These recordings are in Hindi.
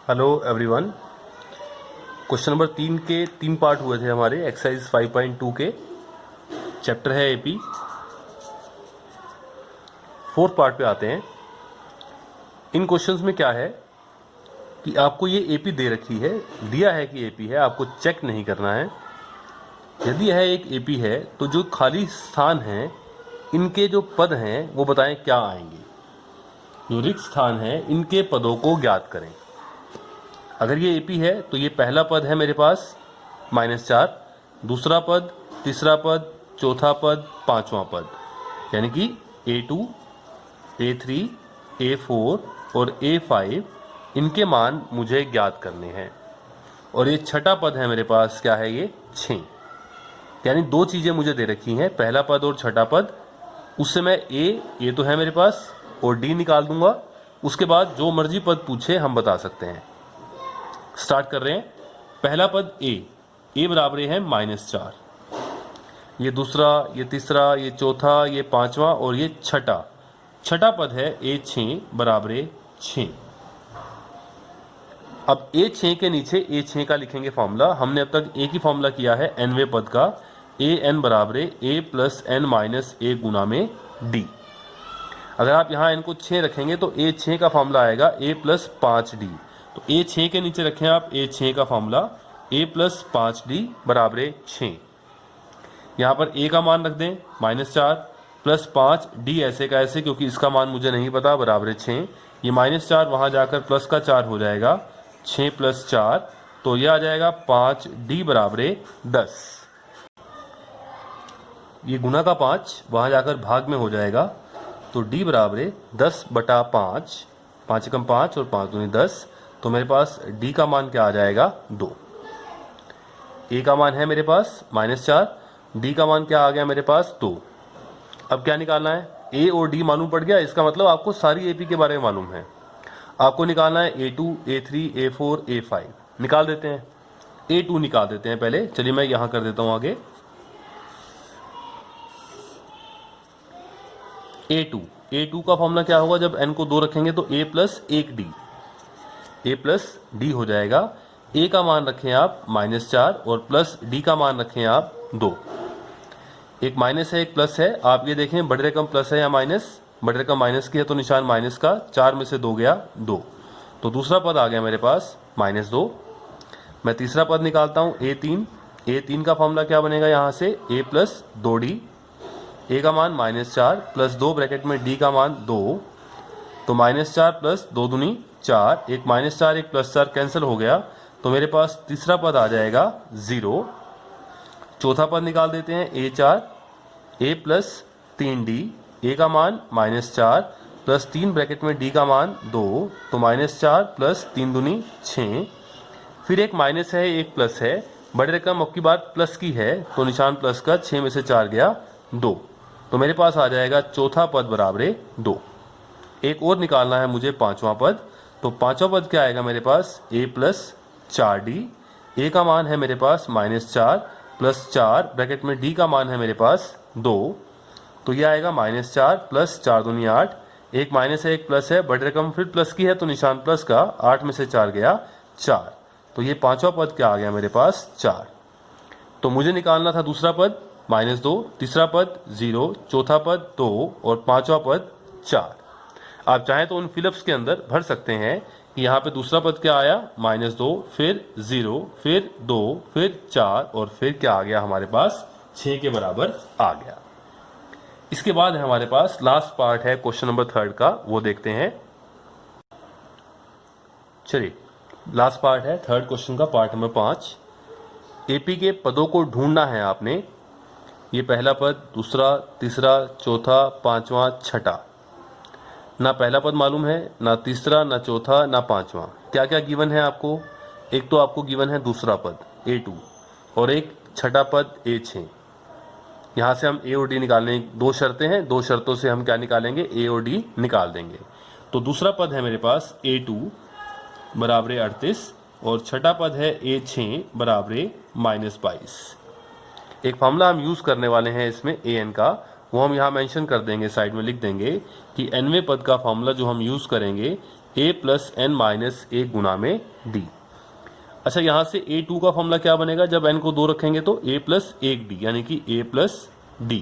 Hello everyone. क्वेश्चन नंबर 3 के 3 पार्ट हुए थे हमारे एक्सरसाइज 5.2 के। चैप्टर है एपी। फोर्थ पार्ट पे आते हैं। इन क्वेश्चंस में क्या है कि आपको ये एपी दे रखी है, दिया है कि एपी है, आपको चेक नहीं करना है। यदि यह एक एपी है तो जो खाली स्थान हैं इनके जो पद हैं वो बताएं क्या आएंगे। जो रिक्त स्थान है इनके पदों को ज्ञात करें। अगर ये एपी है तो ये पहला पद है मेरे पास -4, दूसरा पद, तीसरा पद, चौथा पद, पांचवा पद, यानी कि A2, A3, A4 और A5 इनके मान मुझे ज्ञात करने हैं। और ये छठा पद है मेरे पास, क्या है ये 6। यानी दो चीज़ें मुझे दे रखी हैं, पहला पद और छठा पद। उससे मैं ए तो है मेरे पास और D निकाल दूंगा। उसके बाद जो मर्जी पद पूछे हम बता सकते हैं। स्टार्ट कर रहे हैं। पहला पद ए बराबर है -4, ये दूसरा, ये तीसरा, ये चौथा, ये पांचवा और ये छठा पद है A6 बराबर 6। अब A6 के नीचे A6 का लिखेंगे फॉर्मूला। हमने अब तक A की फॉर्मूला किया है nवें पद का, an बराबर A plus n minus A गुना में D। अगर आप यहाँ n को 6 रखेंगे तो A6 का फॉर्मूला आएगा A प्लस 5D। तो A6 के नीचे रखें आप A6 का फॉर्मूला, A प्लस 5D बराबर 6। यहाँ पर A का मान रख दें -4 प्लस 5D ऐसे का ऐसे, क्योंकि इसका मान मुझे नहीं पता, बराबर 6। ये -4 वहाँ जाकर प्लस का 4 हो जाएगा, 6 प्लस 4, तो यह आ जाएगा 5D बराबर 10। ये गुना का 5 वहाँ जाकर भाग में हो जाएगा, तो D बराबर 10/5, 5 एकम 5 और 5 दूनी 10। तो मेरे पास D का मान क्या आ जाएगा 2। A का मान है मेरे पास -4, D का मान क्या आ गया मेरे पास 2। अब क्या निकालना है, A और D मालूम पड़ गया, इसका मतलब आपको सारी AP के बारे में मालूम है। आपको निकालना है A2, A3, A4, A5। निकाल देते हैं। A2 निकाल देते हैं पहले। चलिए मैं यहां कर देता हूं आगे। A2 का फॉर्मूला क्या होगा, जब n को 2 रखेंगे तो A plus 1D, A plus D हो जाएगा। A का मान रखें आप -4 और प्लस D का मान रखें आप 2। एक माइनस है एक प्लस है, आप ये देखें बड़े रकम प्लस है या माइनस। बड़े रकम माइनस की है तो निशान माइनस का, 4 में से 2 गया 2, तो दूसरा पद आ गया मेरे पास -2। मैं तीसरा पद निकालता हूँ A3 का फॉर्मूला क्या बनेगा, यहाँ से A प्लस 2D, A का मान -4 प्लस 2 ब्रैकेट में D का मान 2, तो -4 प्लस 2 दूनी 4, एक -4 एक +4 कैंसिल हो गया, तो मेरे पास तीसरा पद आ जाएगा 0। चौथा पद निकाल देते हैं A4, A plus 3D, A का मान -4 प्लस 3 ब्रैकेट में D का मान 2, तो -4 प्लस 3 दूनी 6। फिर एक माइनस है एक प्लस है, बड़े रकम अब की बात प्लस की है तो निशान प्लस का, 6 में से 4 गया 2, तो मेरे पास आ जाएगा चौथा पद बराबर 2। एक और निकालना है मुझे पांचवा पद, तो पांचवा पद क्या आएगा मेरे पास A प्लस 4D, A का मान है मेरे पास -4 प्लस 4 ब्रैकेट में D का मान है मेरे पास 2, तो ये आएगा -4 प्लस 4 दूनी 8, एक माइनस है एक प्लस है, बड़ी रकम फिर प्लस की है तो निशान प्लस का, 8 में से 4 गया 4, तो ये पांचवा पद क्या आ गया मेरे पास 4। तो मुझे निकालना था दूसरा पद -2, तीसरा पद 0, चौथा पद 2 और पांचवा पद 4। आप चाहें तो उन फिलअप्स के अंदर भर सकते हैं कि यहाँ पे दूसरा पद क्या आया -2, फिर 0, फिर 2, फिर 4 और फिर क्या आ गया हमारे पास 6 के बराबर आ गया। इसके बाद है हमारे पास लास्ट पार्ट है क्वेश्चन नंबर 3 का, वो देखते हैं। चलिए लास्ट पार्ट है 3rd क्वेश्चन का, पार्ट नंबर 5। एपी के पदों को ढूंढना है आपने। ये पहला पद, दूसरा, तीसरा, चौथा, पांचवा, छठा। ना पहला पद मालूम है, ना तीसरा, ना चौथा, ना पांचवा। क्या क्या गिवन है आपको, एक तो आपको गिवन है दूसरा पद A2 और एक छठा पद A6। यहाँ से हम A और D निकालने, दो शर्तें हैं, दो शर्तों से हम क्या निकालेंगे, A और D निकाल देंगे। तो दूसरा पद है मेरे पास A2 बराबर 38 और छठा पद है A6 बराबर -22। एक फॉर्मूला हम यूज़ करने वाले हैं इसमें an का, वो हम यहाँ मेंशन कर देंगे, साइड में लिख देंगे कि nवें पद का फॉर्मूला जो हम यूज़ करेंगे a प्लस एन माइनस 1 गुना में d। अच्छा, यहां से a2 का फॉर्मूला क्या बनेगा? जब n को 2 रखेंगे तो a प्लस 1d यानी कि a प्लस d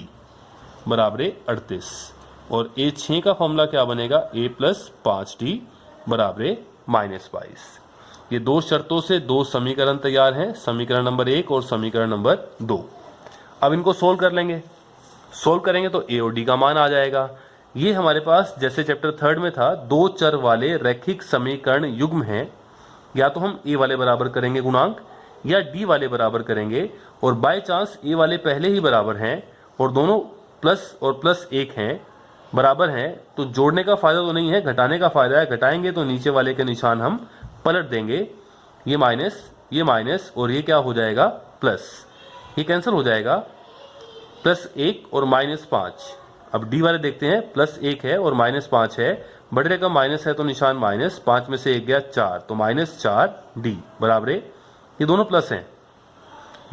बराबर 38। और a6 का फॉर्मूला क्या बनेगा? a प्लस 5d बराबर -22। ये दो शर्तों से दो समीकरण तैयार हैं, समीकरण नंबर 1 और समीकरण नंबर 2। अब इनको सोल्व कर लेंगे। सोल्व करेंगे तो a और d का मान आ जाएगा। ये हमारे पास जैसे चैप्टर 3 में था, दो चर वाले रैखिक समीकरण युग्म हैं। या तो हम a वाले बराबर करेंगे गुणांक या d वाले बराबर करेंगे, और बाय चांस a वाले पहले ही बराबर हैं और दोनों प्लस और प्लस 1 हैं, बराबर हैं, तो जोड़ने का फायदा तो नहीं है, घटाने का फायदा है। घटाएंगे तो नीचे वाले के निशान हम पलट देंगे, ये माइनस और ये क्या हो जाएगा? प्लस। ये कैंसिल हो जाएगा, +1 और -5। अब d वाले देखते हैं, +1 है और -5 है, बड़े रकम माइनस है तो निशान माइनस, 5 में से 1 गया 4, तो -4d बराबर, ये दोनों प्लस हैं।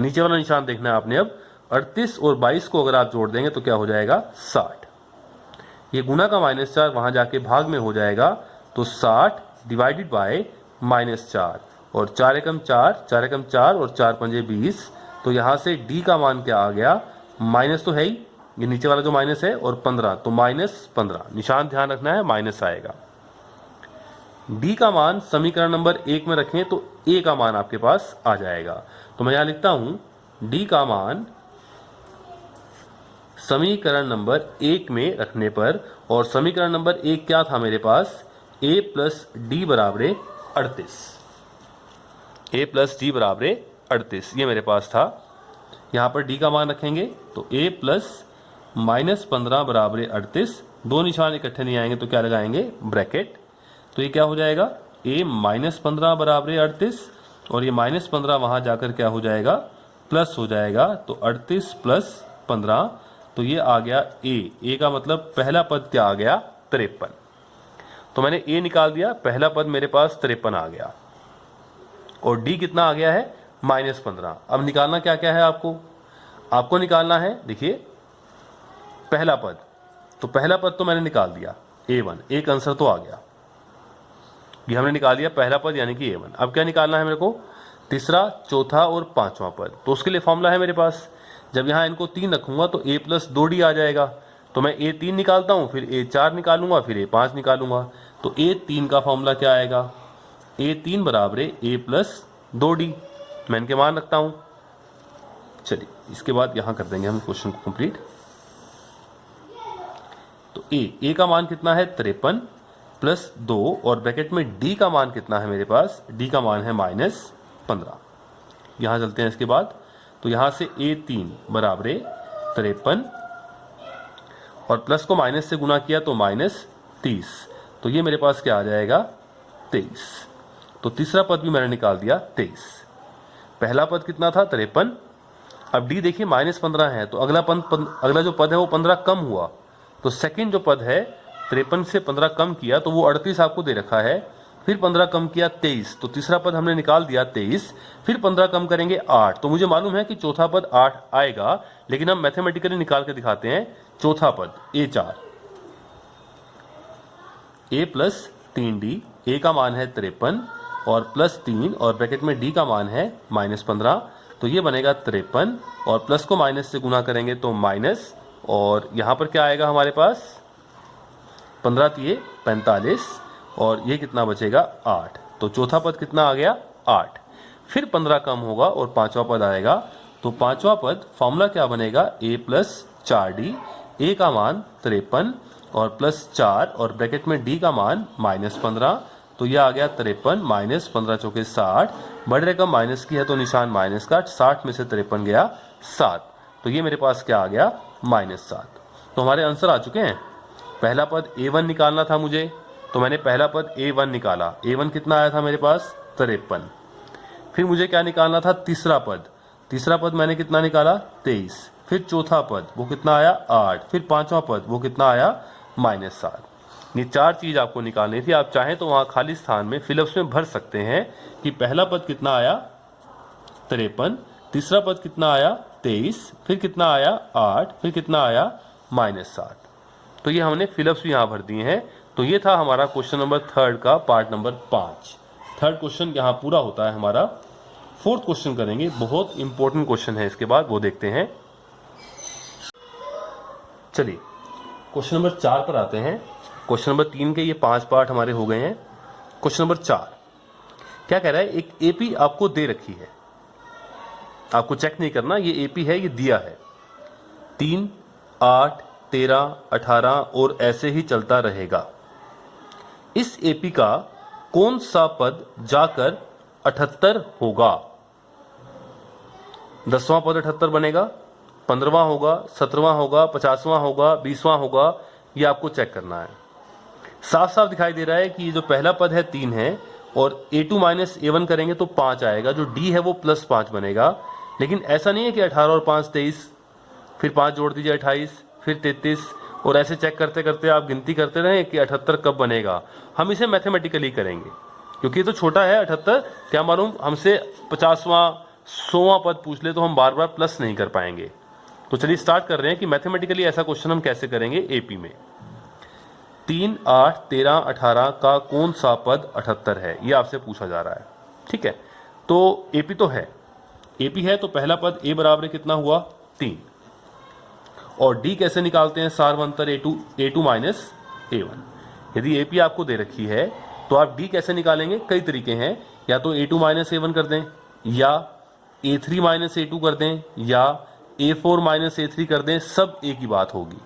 नीचे वाला निशान देखना है आपने। अब 38 और 22 को अगर आप जोड़ देंगे तो क्या हो जाएगा? 60। ये गुना का -4 वहां जाके भाग में हो जाएगा, तो 60 डिवाइडेड बाय -4, और 4 एकम 4, 4 एकम 4 और 4 पंजे 20। तो यहां से d का मान क्या आ गया? माइनस तो है ही, ये नीचे वाला जो माइनस है, और 15, तो -15। निशान ध्यान रखना है, माइनस आएगा। d का मान समीकरण नंबर 1 में रखें तो a का मान आपके पास आ जाएगा। तो मैं यहां लिखता हूं d का मान समीकरण नंबर 1 में रखने पर, और समीकरण नंबर 1 क्या था मेरे पास? a प्लस डी बराबर 38। a प्लस डी बराबर 38 ये मेरे पास था। यहां पर d का मान रखेंगे तो a प्लस -15 बराबर 38। दो निशान इकट्ठे नहीं आएंगे तो क्या लगाएंगे? ब्रैकेट। तो ये क्या हो जाएगा? a -15 बराबर 38, और ये -15 वहां जाकर क्या हो जाएगा? प्लस हो जाएगा, तो 38 प्लस 15, तो ये आ गया a का मतलब पहला पद क्या आ गया? 53। तो मैंने a निकाल दिया, पहला पद मेरे पास 53 आ गया, और d कितना आ गया है? -15। अब निकालना क्या क्या है आपको? आपको निकालना है, देखिए, पहला पद। तो पहला पद तो मैंने निकाल दिया, a1, एक आंसर तो आ गया, ये हमने निकाल दिया पहला पद यानी कि a1। अब क्या निकालना है मेरे को? तीसरा, चौथा और पांचवा पद। तो उसके लिए फॉर्मूला है मेरे पास, जब यहाँ इनको 3 रखूंगा तो a प्लस 2d आ जाएगा। तो मैं a3 निकालता हूँ, फिर a4 निकालूंगा, फिर a5 निकालूंगा। तो a3 का फॉर्मूला क्या आएगा? a3 बराबर a प्लस 2d। मैं इनके मान रखता हूँ। चलिए, इसके बाद यहाँ कर देंगे हम क्वेश्चन को कंप्लीट। तो a का मान कितना है? 53 प्लस 2, और ब्रैकेट में d का मान कितना है मेरे पास? d का मान है -15। यहाँ चलते हैं इसके बाद। तो यहाँ से a3 बराबर 53, और प्लस को माइनस से गुना किया तो -30, तो ये मेरे पास क्या आ जाएगा? 23। तो तीसरा पद भी मैंने निकाल दिया 23। पहला पद कितना था? 53। अब d देखिए -15 है, तो अगला जो पद है वो 15 कम हुआ, तो सेकंड जो पद है 53 से 15 कम किया तो वो 38 आपको दे रखा है, फिर 15 कम किया 23, तो तीसरा पद हमने निकाल दिया 23। फिर 15 कम करेंगे 8, तो मुझे मालूम है कि चौथा पद 8 आएगा, लेकिन हम मैथमेटिकली निकाल के दिखाते हैं। चौथा पद a4, a plus 3d, a का मान है 53 और प्लस 3, और ब्रैकेट में d का मान है -15, तो ये बनेगा 53, और प्लस को माइनस से गुना करेंगे तो माइनस, और यहाँ पर क्या आएगा हमारे पास? 15 तिये 45, और ये कितना बचेगा? 8। तो चौथा पद कितना आ गया? 8। फिर 15 कम होगा और पांचवा पद आएगा, तो पांचवा पद फॉर्मूला क्या बनेगा? a प्लस 4d, a का मान 53 और प्लस 4, और ब्रैकेट में d का मान -15, तो ये आ गया 53 -15 चौके 60, बड़े रकम माइनस की है तो निशान माइनस का, 60 में से 53 गया 7, तो ये मेरे पास क्या आ गया? -7। तो हमारे आंसर आ चुके हैं। पहला पद a1 निकालना था मुझे, तो मैंने पहला पद a1 निकाला। a1 कितना आया था मेरे पास? 53। फिर मुझे क्या निकालना था? तीसरा पद। तीसरा पद मैंने कितना निकाला? 23। फिर चौथा पद, वो कितना आया? 8। फिर पांचवा पद, वो कितना आया? -7। ये 4 चीज आपको निकालनी थी। आप चाहें तो वहां खाली स्थान में फिलअप्स में भर सकते हैं कि पहला पद कितना आया? 53। तीसरा पद कितना आया? 23। फिर कितना आया? 8। फिर कितना आया? -7। तो ये हमने फिलअप्स भी यहाँ भर दिए हैं। तो ये था हमारा क्वेश्चन नंबर 3 का पार्ट नंबर 5। थर्ड क्वेश्चन यहाँ पूरा होता है हमारा। फोर्थ क्वेश्चन करेंगे, बहुत इंपॉर्टेंट क्वेश्चन है इसके बाद, वो देखते हैं। चलिए क्वेश्चन नंबर 4 पर आते हैं। क्वेश्चन नंबर 3 के ये 5 पार्ट हमारे हो गए हैं। क्वेश्चन नंबर 4 क्या कह रहा है, एक एपी आपको दे रखी है, आपको चेक नहीं करना, ये एपी है, ये दिया है 3, 8, 13, 18 और ऐसे ही चलता रहेगा। इस एपी का कौन सा पद जाकर 78 होगा? 10वां पद 78 बनेगा, 15वां होगा, 17वां होगा, 50वां होगा, 20वां होगा, ये आपको चेक करना है। साफ साफ दिखाई दे रहा है कि ये जो पहला पद है 3 है और a2 माइनस a1 करेंगे तो 5 आएगा, जो d है वो +5 बनेगा। लेकिन ऐसा नहीं है कि 18 और 5 23, फिर 5 जोड़ दीजिए 28, फिर 33 और ऐसे चेक करते करते आप गिनती करते रहें कि 78 कब बनेगा। हम इसे मैथमेटिकली करेंगे क्योंकि ये तो छोटा है 78, क्या मालूम हमसे 50वां 100वां पद पूछ ले तो हम बार बार प्लस नहीं कर पाएंगे। तो चलिए स्टार्ट कर रहे हैं कि मैथमेटिकली ऐसा क्वेश्चन हम कैसे करेंगे एपी में। 3, 8, 13, 18 का कौन सा पद 78 है, ये आपसे पूछा जा रहा है। ठीक है, तो एपी तो है, एपी है तो पहला पद a बराबर कितना हुआ 3, और d कैसे निकालते हैं, सार्वंतर a2 माइनस a1। यदि एपी आपको दे रखी है तो आप d कैसे निकालेंगे, कई तरीके हैं, या तो a2 माइनस a1 कर दें, या a3 माइनस a2 कर दें, या a4 माइनस a3 कर दें, सब एक ही बात होगी।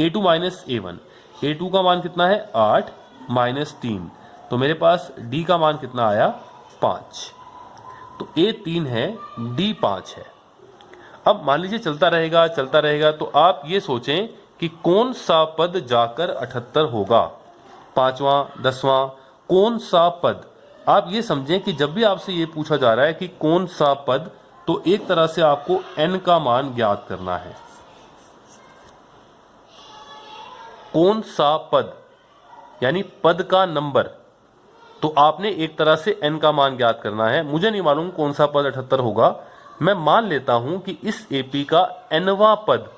a2 माइनस a1, a2 का मान कितना है 8 माइनस 3, तो मेरे पास d का मान कितना आया 5, तो a 3 है d 5 है। अब मान लीजिए चलता रहेगा, तो आप ये सोचें कि कौन सा पद जाकर 78 होगा, 5वां 10वां, कौन सा पद। आप ये समझें कि जब भी आपसे ये पूछा जा रहा है कि कौन सा पद, तो एक तरह से आपको n का मान ज्ञात करना है। कौन सा पद यानी पद का नंबर, तो आपने एक तरह से n का मान ज्ञात करना है। मुझे नहीं मालूम कौन सा पद 78 होगा, मैं मान लेता हूं कि इस एपी का nवां पद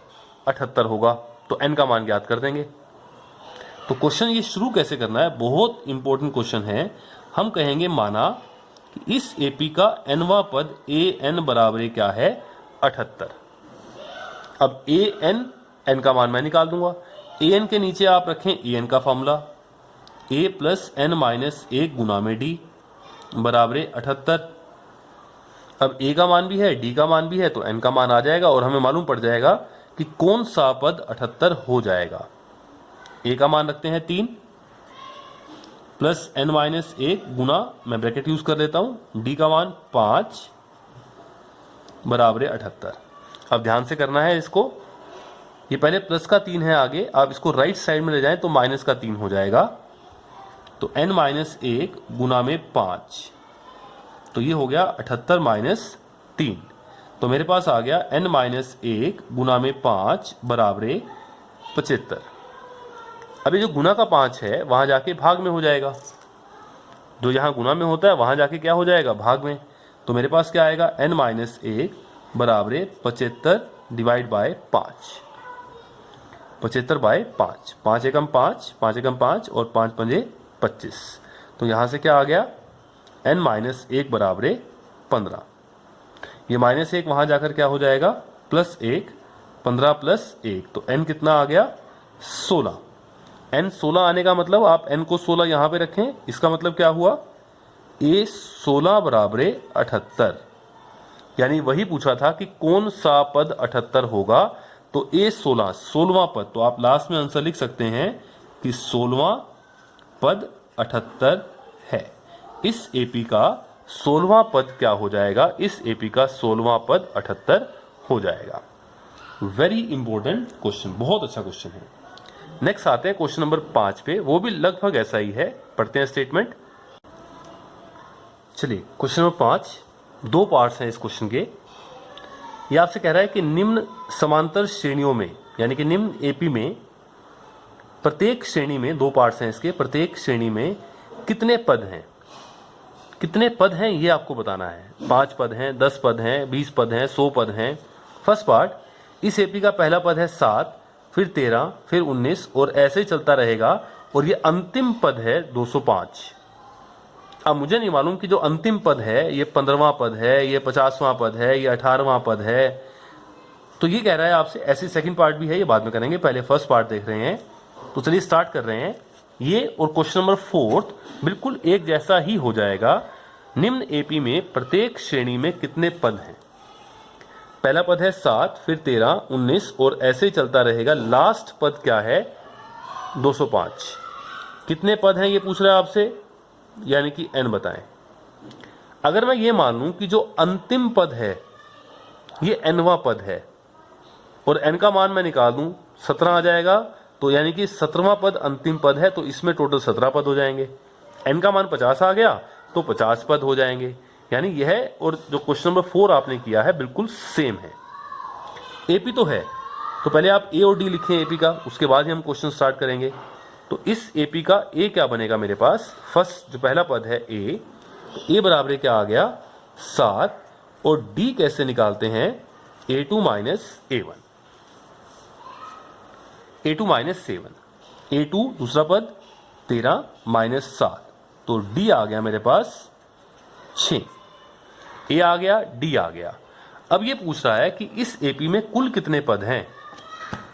78 होगा, तो n का मान ज्ञात कर देंगे। तो क्वेश्चन ये शुरू कैसे करना है, बहुत इंपॉर्टेंट क्वेश्चन है। हम कहेंगे माना कि इस एपी का nवां पद an बराबर क्या है 78। अब n का मान मैं निकाल दूंगा, an के नीचे आप रखें an का formula, a plus n minus 1 गुना में d बराबर 78। अब a का मान भी है d का मान भी है, तो n का मान आ जाएगा और हमें मालूम पड़ जाएगा कि कौन सा पद 78 हो जाएगा। a का मान रखते हैं 3 प्लस n माइनस 1 गुना, मैं ब्रैकेट यूज कर लेता हूं, d का मान 5 बराबर 78। अब ध्यान से करना है इसको, ये पहले प्लस का 3 है आगे, आप इसको राइट साइड में ले जाएं तो माइनस का 3 हो जाएगा, तो n माइनस 1 गुना में 5, तो ये हो गया 78 माइनस 3, तो मेरे पास आ गया n माइनस 1 गुना में 5 बराबर 75। अब ये जो गुना का 5 है वहां जाके भाग में हो जाएगा, जो यहां गुना में होता है वहां जाके क्या हो जाएगा भाग में, तो मेरे पास क्या आएगा n माइनस 1 बराबर 75 डिवाइड बाय 5, 75 बाय 5, 5 एकम 5, 5 एकम 5 और 5 पंजे 25, तो यहां से क्या आ गया n माइनस 1 बराबर 15। ये माइनस 1 वहां जाकर क्या हो जाएगा प्लस 1, 15 प्लस 1, तो n कितना आ गया 16। n 16 आने का मतलब आप n को 16 यहां पे रखें, इसका मतलब क्या हुआ a 16 बराबर 78, यानी वही पूछा था कि कौन सा पद 78 होगा, तो a 16वां पद, तो आप लास्ट में आंसर लिख सकते हैं कि 16वां पद 78 है। इस एपी का 16वां पद क्या हो जाएगा, इस एपी का 16वां पद 78 हो जाएगा। वेरी इंपॉर्टेंट क्वेश्चन, बहुत अच्छा क्वेश्चन है। नेक्स्ट आते हैं क्वेश्चन नंबर 5 पे, वो भी लगभग ऐसा ही है, पढ़ते हैं स्टेटमेंट। चलिए क्वेश्चन नंबर 5, 2 पार्ट्स हैं इस क्वेश्चन के। ये आपसे कह रहा है कि निम्न समांतर श्रेणियों में, यानी कि निम्न एपी में प्रत्येक श्रेणी में, 2 पार्ट्स हैं इसके, प्रत्येक श्रेणी में कितने पद हैं, कितने पद हैं ये आपको बताना है। 5 पद हैं, 10 पद हैं, 20 पद हैं, 100 पद हैं। फर्स्ट पार्ट, इस एपी का पहला पद है 7, फिर 13, फिर 19 और ऐसे ही चलता रहेगा और ये अंतिम पद है 205। अब मुझे नहीं मालूम कि जो अंतिम पद है ये 15वां पद है, ये 50वां पद है, ये 18वां पद है। तो ये कह रहा है आपसे, ऐसी सेकंड पार्ट भी है, ये बाद में करेंगे, पहले फर्स्ट पार्ट देख रहे हैं। तो चलिए स्टार्ट कर रहे हैं। ये और क्वेश्चन नंबर 4 बिल्कुल एक जैसा ही हो जाएगा। निम्न एपी में प्रत्येक श्रेणी में कितने पद हैं? पहला पद है 7, फिर 13, 19 और ऐसे ही चलता रहेगा। लास्ट पद क्या है? 205। कितने पद हैं ये पूछ रहा है आपसे, यानी कि n बताएं। अगर मैं ये मान लूं कि जो अंतिम पद है ये nवां पद है और n का मान मैं निकाल दूं 17 आ जाएगा, तो यानी कि 17वां पद अंतिम पद है, तो इसमें टोटल 17 पद हो जाएंगे। n का मान 50 आ गया तो 50 पद हो जाएंगे। यानी यह और जो क्वेश्चन नंबर 4 आपने किया है बिल्कुल सेम है। एपी तो है, तो पहले आप ए और डी लिखें एपी का, उसके बाद ही हम क्वेश्चन स्टार्ट करेंगे। तो इस एपी का ए क्या बनेगा मेरे पास? फर्स्ट जो पहला पद है ए, तो ए बराबर क्या आ गया? 7। और डी कैसे निकालते हैं? A2 minus A1, A2 minus 7, A2 दूसरा पद 13 माइनस 7, तो डी आ गया मेरे पास 6। ए आ गया, डी आ गया। अब ये पूछ रहा है कि इस एपी में कुल कितने पद हैं।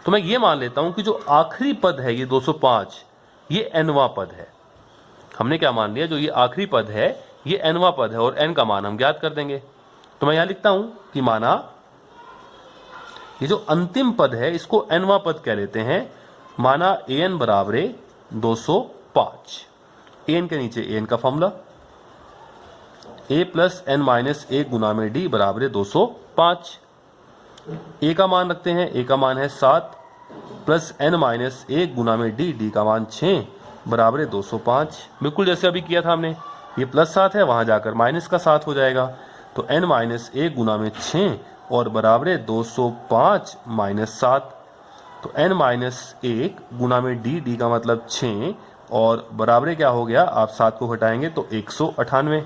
तो मैं ये मान लेता हूं कि जो आखिरी पद है ये 205, ये nवां पद है। हमने क्या मान लिया? जो ये आखिरी पद है ये nवां पद है और n का मान हम ज्ञात कर देंगे। तो मैं यहां लिखता हूं कि माना ये जो अंतिम पद है इसको nवां पद कह लेते हैं। माना an बराबर 205। an के नीचे an का formula, a plus n minus 1 गुना में d बराबर 205। a का मान रखते हैं, a का मान है 7 प्लस n माइनस 1 गुना में d का मान 6 बराबर 205। बिल्कुल जैसे अभी किया था हमने, ये प्लस 7 है, वहां जाकर माइनस का 7 हो जाएगा। तो n माइनस 1 गुना में 6 और बराबर 205 माइनस 7। तो n माइनस 1 गुना में d का मतलब 6 और बराबर क्या हो गया? आप 7 को घटाएंगे तो 198।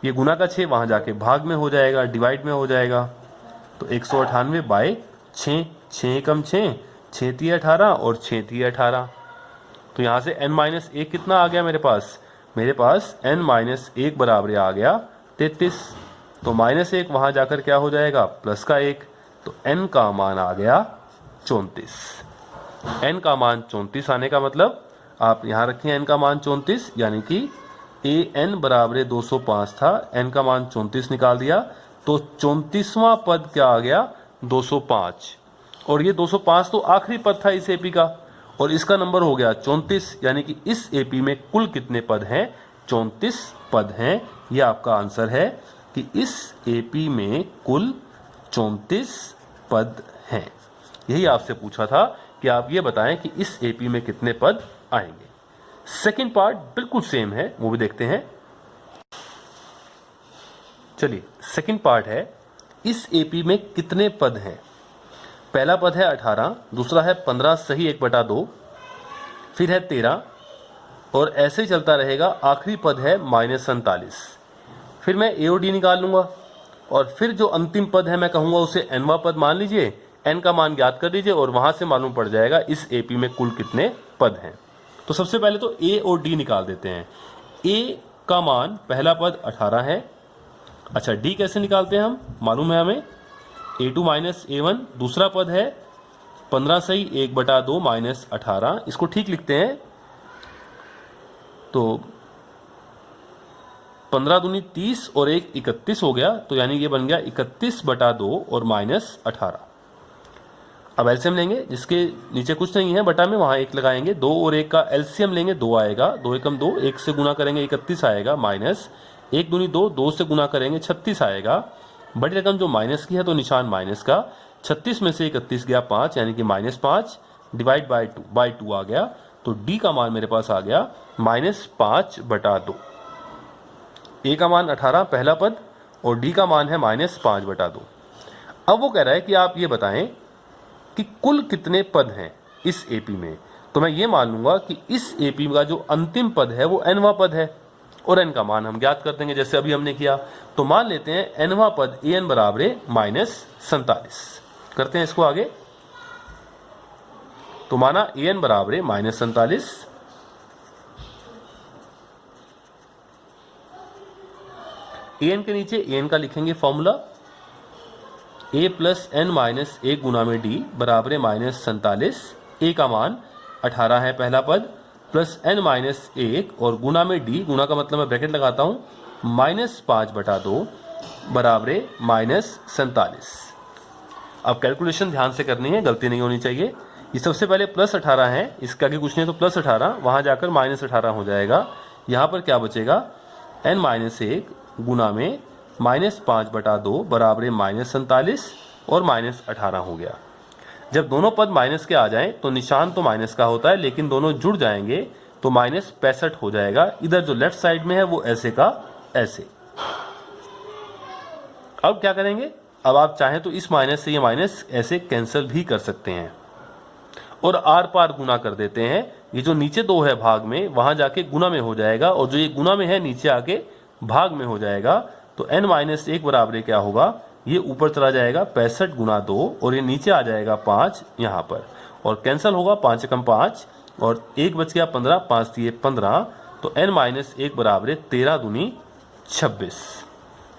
ये गुना का 6 वहां जाके भाग में हो जाएगा, डिवाइड में हो जाएगा। तो 198 बाय 6, 6 कम 6, 6 × 18 और 6 × 18। तो यहां से n माइनस 1 कितना आ गया मेरे पास? मेरे पास n माइनस 1 बराबर आ गया 33। तो माइनस 1 वहां जाकर क्या हो जाएगा? प्लस का 1। तो n का मान आ गया 34। n का मान 34 आने का मतलब आप यहां रखें n का मान 34, यानी कि an बराबर 205 था, n का मान 34 निकाल दिया, तो 34वां पद क्या आ गया? 205। और ये 205 तो आखिरी पद था इस एपी का, और इसका नंबर हो गया 34। यानी कि इस एपी में कुल कितने पद हैं? 34 पद हैं। यह आपका आंसर है कि इस एपी में कुल 34 पद हैं। यही आपसे पूछा था कि आप ये बताएं कि इस एपी में कितने पद आएंगे। सेकंड पार्ट बिल्कुल सेम है, वो भी देखते हैं। चलिए सेकंड पार्ट है, इस एपी में कितने पद हैं। पहला पद है 18, दूसरा है 15 सही 1/2, फिर है 13 और ऐसे ही चलता रहेगा। आखिरी पद है -47। फिर मैं ए और डी निकाल लूंगा और फिर जो अंतिम पद है मैं कहूंगा उसे nवां पद मान लीजिए, n का मान ज्ञात कर दीजिए और वहां से मालूम पड़ जाएगा इस एपी में कुल कितने पद हैं। तो सबसे पहले तो ए और डी निकाल देते हैं। ए का मान पहला पद 18 है। अच्छा, डी कैसे निकालते हैं हम? मालूम है हमें, A2 माइनस A1। दूसरा पद है 15 सही 1/2 माइनस 18। इसको ठीक लिखते हैं तो 15 दूनी 30 और 1 31 हो गया, तो यानी ये बन गया 31/2 और माइनस 18। अब एलसीएम लेंगे, जिसके नीचे कुछ नहीं है बटा में, वहां 1 लगाएंगे। 2 और 1 का एलसीएम लेंगे, 2 आएगा। 2 एकम 2, 1 से गुना करेंगे 31 आएगा, माइनस 1 दूनी 2, 2 से गुना करेंगे 36 आएगा। बड़ी रकम जो माइनस की है तो निशान माइनस का। 36 में से 31 गया 5, यानी कि -5 डिवाइड बाई 2 आ गया। तो डी का मान मेरे पास आ गया -5/2। ए का मान 18 पहला पद और डी का मान है -5/2। अब वो कह रहा है कि आप ये बताएं कि कुल कितने पद हैं इस एपी में। तो मैं ये मान लूंगा कि इस एपी का जो अंतिम पद है वो nवां पद है और n का मान हम ज्ञात कर देंगे जैसे अभी हमने किया। तो मान लेते हैं nवां पद an बराबर -47। करते हैं इसको आगे। तो माना an बराबर -47 an के नीचे an का लिखेंगे formula, a plus n minus 1 गुना में d बराबर है -47। a का मान 18 है पहला पद, प्लस n माइनस 1 और गुना में d, गुना का मतलब मैं ब्रैकेट लगाता हूँ, -5/2 बराबर है -47। अब कैलकुलेशन ध्यान से करनी है, गलती नहीं होनी चाहिए। ये सबसे पहले +18 है, इसके आगे कुछ नहीं तो +18, वहाँ जाकर -18 हो जाएगा। यहाँ पर क्या बचेगा, n माइनस 1 गुना में -5/2 बराबर है -47 और -18 हो गया। जब दोनों पद माइनस के आ जाएं तो निशान तो माइनस का होता है, लेकिन दोनों जुड़ जाएंगे तो -65 हो जाएगा। इधर जो लेफ्ट साइड में है वो ऐसे का ऐसे। अब क्या करेंगे, अब आप चाहें तो इस माइनस से ये माइनस ऐसे कैंसिल भी कर सकते हैं और आर पार गुना कर देते हैं। ये जो नीचे 2 है भाग में, वहां जाके गुना में हो जाएगा, और जो ये गुना में है नीचे आके भाग में हो जाएगा। तो n माइनस 1 बराबर क्या होगा, ये ऊपर चला जाएगा 65 गुना 2 और ये नीचे आ जाएगा 5 यहाँ पर, और कैंसिल होगा 5 एकम 5 और 1 बच गया 15, 5 दिए 15। तो n माइनस 1 बराबर 13 दूनी 26,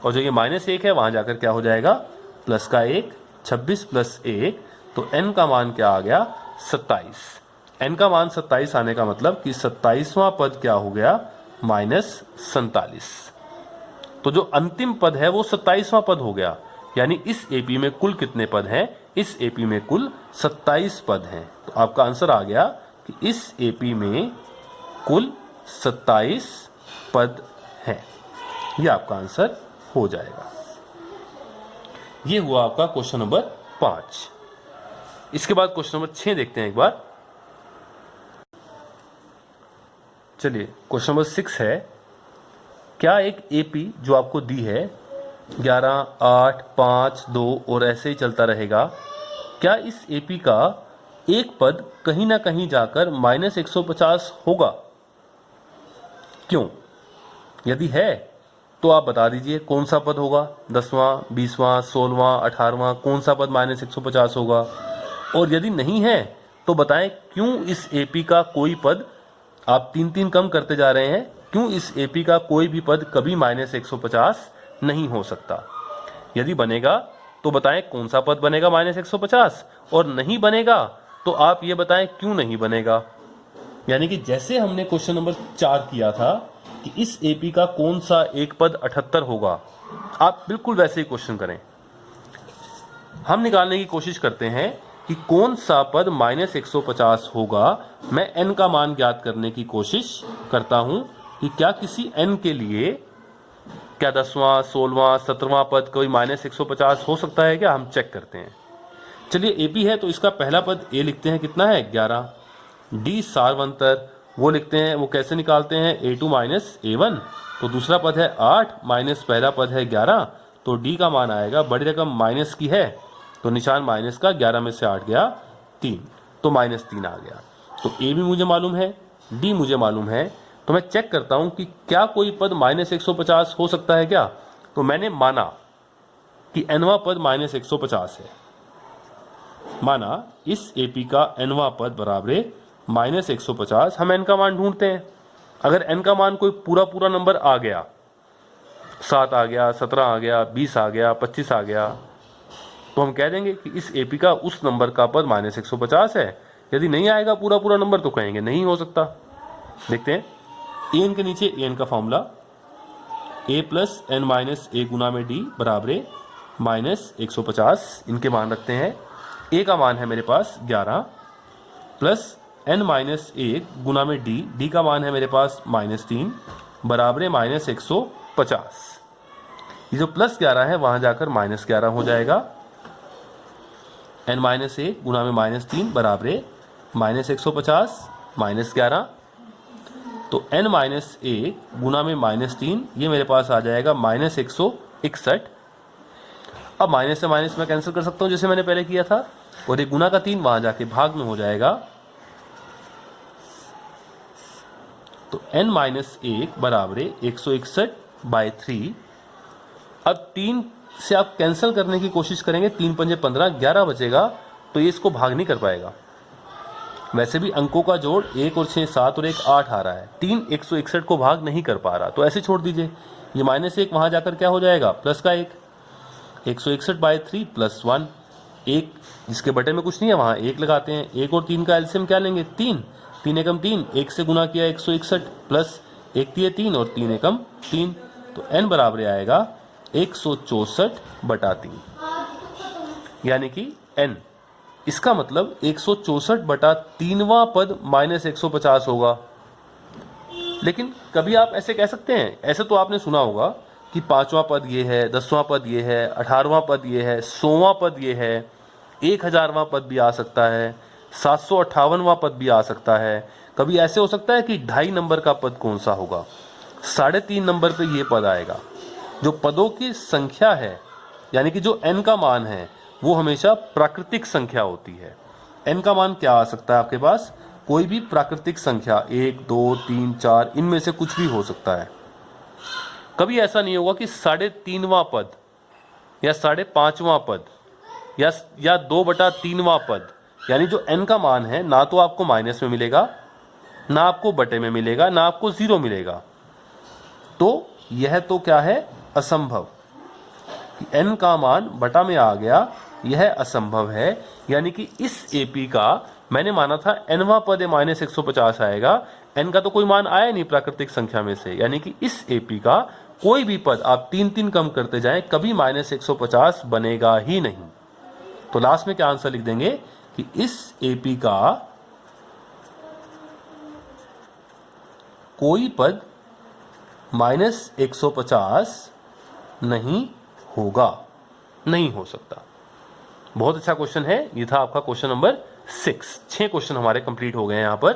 और जो ये -1 है वहां जाकर क्या हो जाएगा, प्लस का 1, 26 प्लस 1, तो n का मान क्या आ गया, 27। n का मान 27 आने का मतलब कि 27वां पद क्या हो गया, -47। तो जो अंतिम पद है वो 27वां पद हो गया। यानी इस एपी में कुल कितने पद हैं, इस एपी में कुल 27 पद हैं। तो आपका आंसर आ गया कि इस एपी में कुल 27 पद हैं। यह आपका आंसर हो जाएगा। ये हुआ आपका क्वेश्चन नंबर 5। इसके बाद क्वेश्चन नंबर 6 देखते हैं एक बार। चलिए, क्वेश्चन नंबर 6 है, क्या एक एपी जो आपको दी है 11, 8, 5, 2 और ऐसे ही चलता रहेगा, क्या इस एपी का एक पद कहीं ना कहीं जाकर -150 होगा? क्यों? यदि है तो आप बता दीजिए कौन सा पद होगा, 10वां, 20वां, 16वां, 18वां, कौन सा पद -150 होगा? और यदि नहीं है तो बताएं क्यों इस एपी का कोई पद, आप 3-3 कम करते जा रहे हैं, क्यों इस एपी का कोई भी पद कभी -150 नहीं हो सकता? यदि बनेगा तो बताएं कौन सा पद बनेगा -150, और नहीं बनेगा तो आप ये बताएं क्यों नहीं बनेगा। यानी कि जैसे हमने क्वेश्चन नंबर 4 किया था कि इस एपी का कौन सा एक पद 78 होगा, आप बिल्कुल वैसे ही क्वेश्चन करें। हम निकालने की कोशिश करते हैं कि कौन सा पद -150 होगा। मैं n का मान ज्ञात करने की कोशिश करता हूं कि क्या किसी n के लिए, क्या 10वां, 16वां, 17वां पद कोई -150 हो सकता है क्या? हम चेक करते हैं। चलिए, एपी है तो इसका पहला पद a लिखते हैं, कितना है 11। d सारवंतर वो लिखते हैं, वो कैसे निकालते हैं, a2 - a1। तो दूसरा पद है 8 माइनस पहला पद है 11, तो d का मान आएगा, बड़ी रकम माइनस की है तो निशान माइनस का, 11 में से 8 गया 3, तो -3 आ गया। तो a भी मुझे मालूम है, d मुझे मालूम है, तो मैं चेक करता हूं कि क्या कोई पद -150 हो सकता है क्या। तो मैंने माना कि nवां पद -150 है, माना इस एपी का nवां पद बराबर -150। हम n का मान ढूंढते हैं। अगर n का मान कोई पूरा नंबर आ गया, 7 आ गया, 17 आ गया, 20 आ गया, 25 आ गया, तो हम कह देंगे कि इस एपी का उस नंबर का पद -150 है। यदि नहीं आएगा पूरा नंबर तो कहेंगे नहीं हो सकता। देखते हैं, an के नीचे an का formula, a plus n minus a गुना में d बराबर -150। इनके मान रखते हैं। a का मान है मेरे पास 11 प्लस n माइनस 1 गुना में d का मान है मेरे पास -3 बराबर -150। ये जो +11 है वहां जाकर -11 हो जाएगा। n माइनस 1 गुना में -3 बराबर -150 -11। तो n माइनस 1 गुना में -3, ये मेरे पास आ जाएगा -161। अब माइनस से माइनस मैं कैंसिल कर सकता हूं जैसे मैंने पहले किया था, और ये गुना का 3 वहां जाके भाग में हो जाएगा। तो n माइनस 1 बराबर 161/3। अब 3 से आप कैंसिल करने की कोशिश करेंगे, 3 पंजे 15, 11 बचेगा, तो ये इसको भाग नहीं कर पाएगा। वैसे भी अंकों का जोड़ 1 और 6 7 और 1 8 आ रहा है, 3 161 को भाग नहीं कर पा रहा, तो ऐसे छोड़ दीजिए। ये -1 वहां जाकर क्या हो जाएगा, प्लस का 1, 161/3 + 1, 1 जिसके बटे में कुछ नहीं है वहां 1 लगाते हैं। 1 और 3 का एलसीएम क्या लेंगे, 3, 3 एकम 3, 1 से गुना किया 161 प्लस 1 तिये 3 और 3 एकम 3, तो n बराबर आएगा 164/3, यानी कि n। इसका मतलब 164/3वां पद -150 होगा। लेकिन कभी आप ऐसे कह सकते हैं, ऐसे तो आपने सुना होगा कि 5वां पद ये है, 10वां पद ये है, 18वां पद ये है, 100वां पद ये है, 1000वां पद भी आ सकता है, 758वां पद भी आ सकता है। कभी ऐसे हो सकता है कि 2.5 नंबर का पद कौन सा होगा, 3.5 नंबर पे ये पद आएगा। जो पदों की संख्या है, यानी कि जो n का मान है, वो हमेशा प्राकृतिक संख्या होती है। n का मान क्या आ सकता है आपके पास, कोई भी प्राकृतिक संख्या, 1, 2, 3, 4, इनमें से कुछ भी हो सकता है। कभी ऐसा नहीं होगा कि 3.5वां पद या 5.5वां पद या 2/3वां पद, यानी जो n का मान है ना तो आपको माइनस में मिलेगा, ना आपको बटे में मिलेगा, ना आपको 0 मिलेगा। तो यह तो क्या है, असंभव। n का मान बटा में आ गया, यह असंभव है। यानी कि इस AP का, मैंने माना था nवां पद -150 आएगा, n का तो कोई मान आया नहीं प्राकृतिक संख्या में से, यानी कि इस AP का कोई भी पद आप 3-3 कम करते जाएं, कभी -150 बनेगा ही नहीं। तो लास्ट में क्या आंसर लिख देंगे कि इस AP का कोई पद -150 नहीं होगा, नहीं हो सकता। बहुत अच्छा क्वेश्चन है, ये था आपका क्वेश्चन नंबर 6। 6 क्वेश्चन हमारे कंप्लीट हो गए हैं यहां पर।